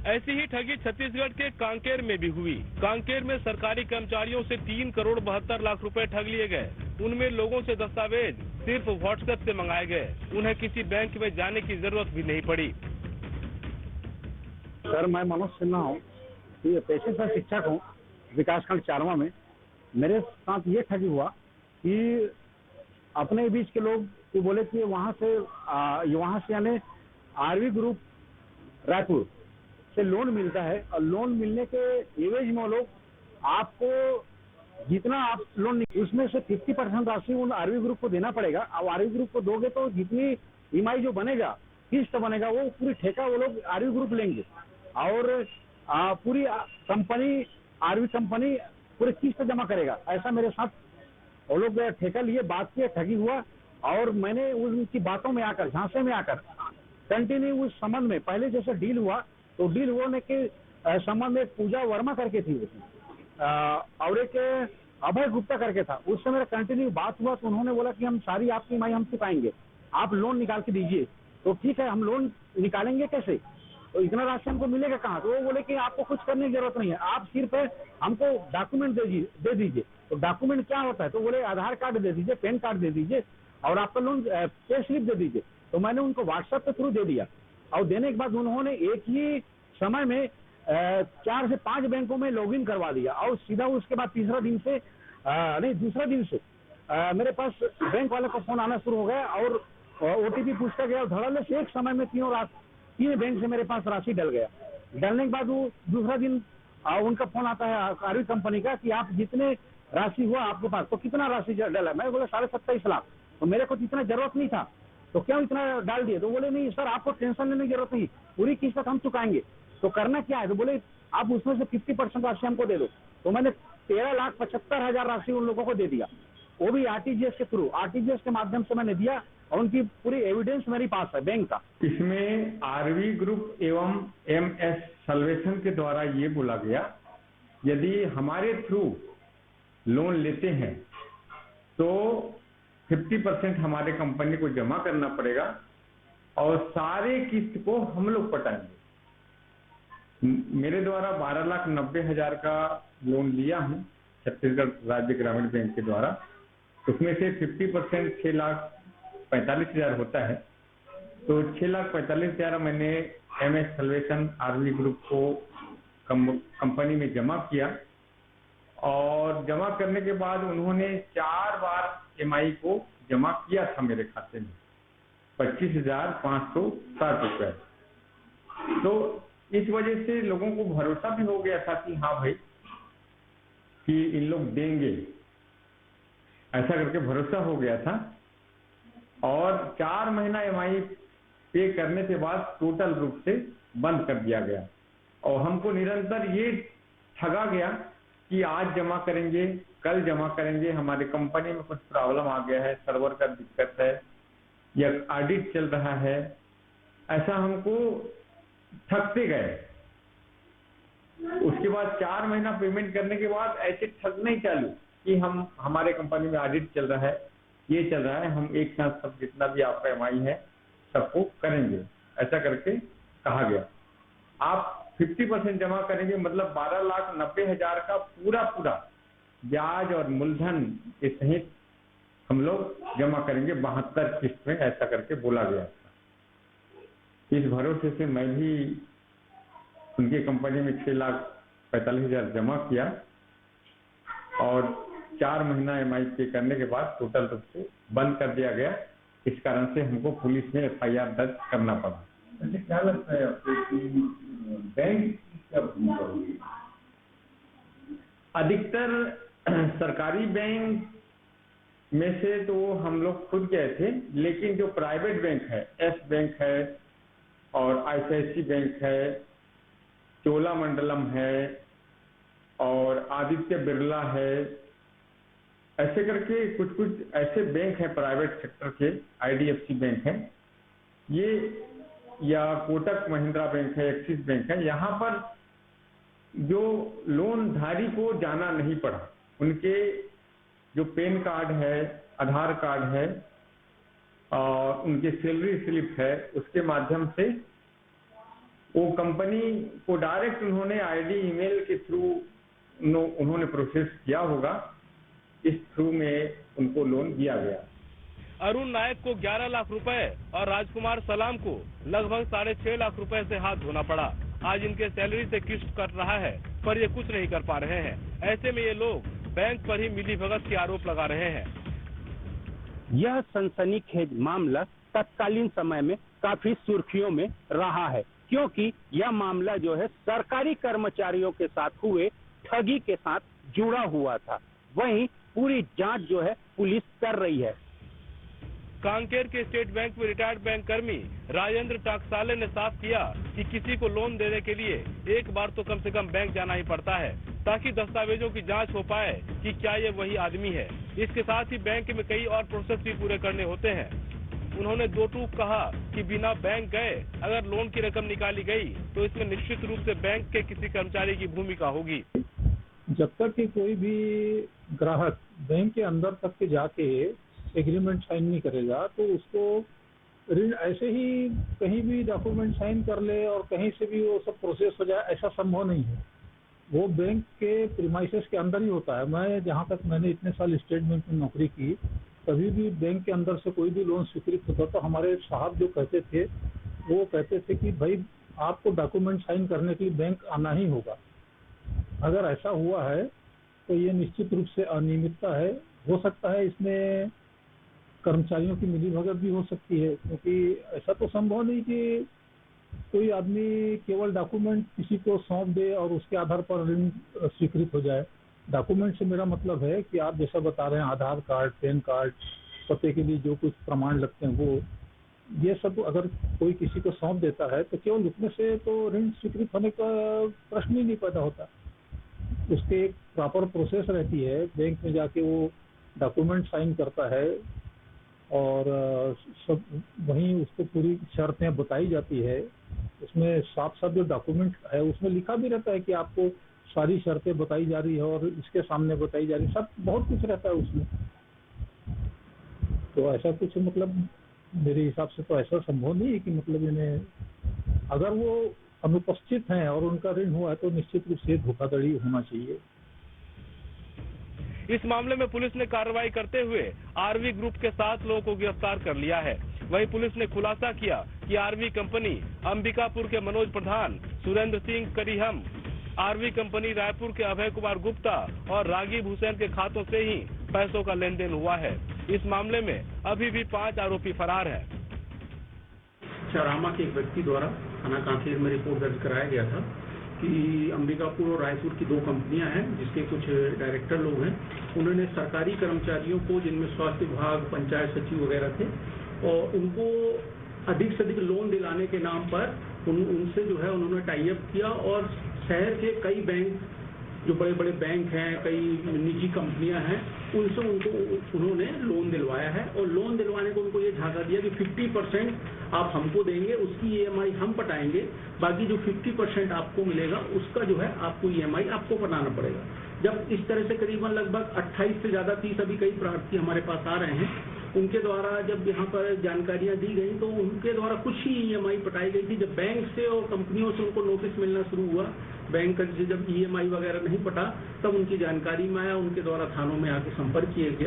ऐसी ही ठगी छत्तीसगढ़ के कांकेर में भी हुई। कांकेर में सरकारी कर्मचारियों से 3 करोड़ 72 लाख रुपए ठग लिए गए। उनमें लोगों से दस्तावेज सिर्फ व्हाट्सएप से मंगाए गए। उन्हें किसी बैंक में जाने की जरूरत भी नहीं पड़ी। सर, मैं मनोज सिन्हा हूँ, ये पेशे से शिक्षक हूँ, विकासखंड चारवा में। मेरे साथ ये ठगी हुआ कि अपने बीच के लोग ये बोले कि वहाँ से यानी आरवी ग्रुप रायपुर से लोन मिलता है और लोन मिलने के एवज में लोग आपको जितना आप लोन उसमें से 50% राशि उन आरवी ग्रुप को देना पड़ेगा। अब आरवी ग्रुप को दोगे तो जितनी ईएमआई जो बनेगा, किस्त बनेगा, वो पूरी ठेका वो लोग आरवी ग्रुप लेंगे और पूरी कंपनी आरवी कंपनी पूरी किस्त जमा करेगा। ऐसा मेरे साथ वो लोग ठेका लिए, बात किए, ठगी हुआ और मैंने उनकी बातों में आकर, झांसे में आकर कंटिन्यू उस संबंध में पहले जैसे डील हुआ तो डील होने के संबंध में पूजा वर्मा करके थी और एक अभय गुप्ता करके था। उससे मेरा कंटिन्यू बात हुआ तो उन्होंने बोला कि हम सारी आपकी ईएमआई हम चुकाएंगे, आप लोन निकाल के दीजिए। तो ठीक है, हम लोन निकालेंगे कैसे, तो इतना राशि हमको मिलेगा कहाँ। तो वो बोले कि आपको कुछ करने की जरूरत नहीं है, आप सिर्फ हमको डॉक्यूमेंट दे दीजिए। तो डॉक्यूमेंट क्या होता है, तो बोले आधार कार्ड दे दीजिए, पैन कार्ड दे दीजिए और आपका लोन पे स्लिप दे दीजिए। तो मैंने उनको व्हाट्सएप के थ्रू दे दिया और देने के बाद उन्होंने एक ही समय में 4 से 5 बैंकों में लॉगिन करवा दिया और सीधा उसके बाद दूसरा दिन से मेरे पास बैंक वाले का फोन आना शुरू हो गया और ओटीपी पूछता गया और धड़ल्ले से एक समय में 3 बैंक से मेरे पास राशि डल गया। डलने के बाद वो दूसरा दिन उनका फोन आता है आरवी कंपनी का कि आप जितने राशि हुआ आपके पास, तो कितना राशि डला। मैं बोला 27.5 लाख। तो मेरे को इतना जरूरत नहीं था, तो क्यों इतना डाल दिए। तो बोले नहीं सर, आपको टेंशन लेने की जरूरत नहीं, पूरी किस्त हम चुकाएंगे। तो करना क्या है, तो बोले आप उसमें से 50% राशि हमको दे दो। तो मैंने 13,75,000 राशि उन लोगों को दे दिया, वो भी आरटीजीएस के थ्रू, आरटीजीएस के माध्यम से मैंने दिया और उनकी पूरी एविडेंस मेरे पास है बैंक का। इसमें आरवी ग्रुप एवं एमएस सल्वेशन के द्वारा ये बोला गया, यदि हमारे थ्रू लोन लेते हैं तो 50% हमारे कंपनी को जमा करना पड़ेगा और सारे किस्त को हम लोग पटाएंगे। मेरे द्वारा 12,90,000 का लोन लिया हूं छत्तीसगढ़ राज्य ग्रामीण बैंक के द्वारा। उसमें से 50% 6,45,000 होता है, तो 6,45,000 मैंने एमएस सल्वेशन आरवी ग्रुप को कंपनी में जमा किया और जमा करने के बाद उन्होंने 4 बार ईएमआई को जमा किया था मेरे खाते में 25,560 रुपए। तो इस वजह से लोगों को भरोसा भी हो गया था कि हाँ भाई कि इन लोग देंगे, ऐसा करके भरोसा हो गया था। और 4 महीना ईएमआई पे करने के बाद टोटल रूप से बंद कर दिया गया और हमको निरंतर ये ठगा गया कि आज जमा करेंगे, कल जमा करेंगे, हमारी कंपनी में कुछ प्रॉब्लम आ गया है, सर्वर का दिक्कत है या ऑडिट चल रहा है, ऐसा हमको ठगते गए। उसके बाद 4 महीना पेमेंट करने के बाद ऐसे ठगना ही चालू कि हम हमारे कंपनी में ऑडिट चल रहा है, ये चल रहा है, हम एक साथ सब जितना भी आपका ईएमआई है सबको करेंगे, ऐसा करके कहा गया। आप 50% जमा करेंगे मतलब 12,90,000 का पूरा ब्याज और मूलधन के सहित हम लोग जमा करेंगे 72 किस्त में, ऐसा करके बोला गया था। इस भरोसे से मैं भी उनकी कंपनी में 6,45,000 जमा किया और 4 महीना ईएमआई पे करने के बाद टोटल रूप से बंद कर दिया गया। इस कारण से हमको पुलिस में एफआईआर दर्ज करना पड़ा। क्या लगता है आपको कि बैंक की क्या भूमिका होगी? अधिकतर सरकारी बैंक में से तो हम लोग खुद गए थे, लेकिन जो प्राइवेट बैंक है, एस बैंक है और आईसीआईसी बैंक है, चोलामंडलम है और आदित्य बिरला है, ऐसे करके कुछ ऐसे बैंक हैं प्राइवेट सेक्टर के, आईडीएफसी बैंक है ये, या कोटक महिंद्रा बैंक है, एक्सिस बैंक है। यहाँ पर जो लोन धारी को जाना नहीं पड़ा, उनके जो पैन कार्ड है, आधार कार्ड है और उनके सैलरी स्लिप है, उसके माध्यम से वो कंपनी को डायरेक्ट उन्होंने आईडी ईमेल के थ्रू उन्होंने प्रोसेस किया होगा, इस थ्रू में उनको लोन दिया गया। अरुण नायक को 11 लाख रुपए और राजकुमार सलाम को लगभग 6.5 लाख रुपए से हाथ धोना पड़ा। आज इनके सैलरी से किस्त कट रहा है, पर ये कुछ नहीं कर पा रहे हैं। ऐसे में ये लोग बैंक पर ही मिलीभगत के आरोप लगा रहे हैं। यह सनसनीखेज मामला तत्कालीन समय में काफी सुर्खियों में रहा है, क्योंकि यह मामला जो है सरकारी कर्मचारियों के साथ हुए ठगी के साथ जुड़ा हुआ था। वहीं पूरी जांच जो है पुलिस कर रही है। कांकेर के स्टेट बैंक में रिटायर्ड बैंक कर्मी राजेंद्र टाकसाले ने साफ किया कि किसी को लोन देने के लिए एक बार तो कम से कम बैंक जाना ही पड़ता है, ताकि दस्तावेजों की जांच हो पाए कि क्या ये वही आदमी है। इसके साथ ही बैंक में कई और प्रोसेस भी पूरे करने होते हैं। उन्होंने दो टूक कहा कि बिना बैंक गए अगर लोन की रकम निकाली गई तो इसमें निश्चित रूप से बैंक के किसी कर्मचारी की भूमिका होगी। जब तक कि कोई भी ग्राहक बैंक के अंदर तक के जाके एग्रीमेंट साइन नहीं करेगा तो उसको ऋण ऐसे ही कहीं भी डॉक्यूमेंट साइन कर ले और कहीं से भी वो सब प्रोसेस हो जाए, ऐसा संभव नहीं है। वो बैंक के प्रीमाइसेस के अंदर ही होता है। मैं जहाँ तक मैंने इतने साल स्टेट बैंक में नौकरी की, कभी भी बैंक के अंदर से कोई भी लोन स्वीकृत होता तो हमारे साहब जो कहते थे वो कहते थे कि भाई आपको डॉक्यूमेंट साइन करने के लिए बैंक आना ही होगा। अगर ऐसा हुआ है तो ये निश्चित रूप से अनियमितता है। हो सकता है इसमें कर्मचारियों की मिलीभगत भी हो सकती है, क्योंकि ऐसा तो संभव नहीं कि कोई आदमी केवल डॉक्यूमेंट किसी को सौंप दे और उसके आधार पर ऋण स्वीकृत हो जाए। डॉक्यूमेंट से मेरा मतलब है कि आप जैसा बता रहे हैं आधार कार्ड, पैन कार्ड, पते के लिए जो कुछ प्रमाण लगते हैं वो ये सब अगर कोई किसी को सौंप देता है तो केवल उतने से तो ऋण स्वीकृत होने का प्रश्न ही नहीं पैदा होता। उसके एक प्रॉपर प्रोसेस रहती है। बैंक में जाके वो डॉक्यूमेंट साइन करता है और सब वहीं उसको पूरी शर्तें बताई जाती है। उसमें साफ साफ जो डॉक्यूमेंट है उसमें लिखा भी रहता है कि आपको सारी शर्तें बताई जा रही है और इसके सामने बताई जा रही है, सब बहुत कुछ रहता है उसमें। तो ऐसा कुछ मतलब मेरे हिसाब से तो ऐसा संभव नहीं है कि मतलब इन्हें अगर वो अनुपस्थित हैं और उनका ऋण हुआ है तो निश्चित रूप से धोखाधड़ी होना चाहिए। इस मामले में पुलिस ने कार्रवाई करते हुए आरवी ग्रुप के 7 लोगों को गिरफ्तार कर लिया है। वहीं पुलिस ने खुलासा किया कि आरवी कंपनी अंबिकापुर के मनोज प्रधान, सुरेंद्र सिंह करीहम, आरवी कंपनी रायपुर के अभय कुमार गुप्ता और रागिब हुसैन के खातों से ही पैसों का लेन देन हुआ है। इस मामले में अभी भी 5 आरोपी फरार हैं। चारामा के एक व्यक्ति द्वारा थाना कांकेर में रिपोर्ट दर्ज कराया गया था कि अंबिकापुर और रायपुर की 2 कंपनियां हैं जिसके कुछ डायरेक्टर लोग हैं। उन्होंने सरकारी कर्मचारियों को, जिनमें स्वास्थ्य विभाग, पंचायत सचिव वगैरह थे, और उनको अधिक से अधिक लोन दिलाने के नाम पर उनसे जो है उन्होंने टाई अप किया और शहर के कई बैंक, जो बड़े बड़े बैंक हैं, कई निजी कंपनियां हैं, उनसे उन्होंने लोन दिलवाया है। और लोन दिलवाने को उनको ये झांसा दिया कि 50% आप हमको देंगे, उसकी EMI हम पटाएंगे, बाकी जो 50% आपको मिलेगा उसका जो है आपको EMI आपको पटाना पड़ेगा। जब इस तरह से करीबन लगभग 28 से ज्यादा 30 अभी कई प्रार्थी हमारे पास आ रहे हैं, उनके द्वारा जब यहाँ पर जानकारियां दी गई तो उनके द्वारा कुछ ही EMI पटाई गई थी। जब बैंक से और कंपनियों से उनको नोटिस मिलना शुरू हुआ, बैंक से जब EMI वगैरह नहीं पटा, तब उनकी जानकारी में आया, उनके द्वारा थानों में आके संपर्क किए गए।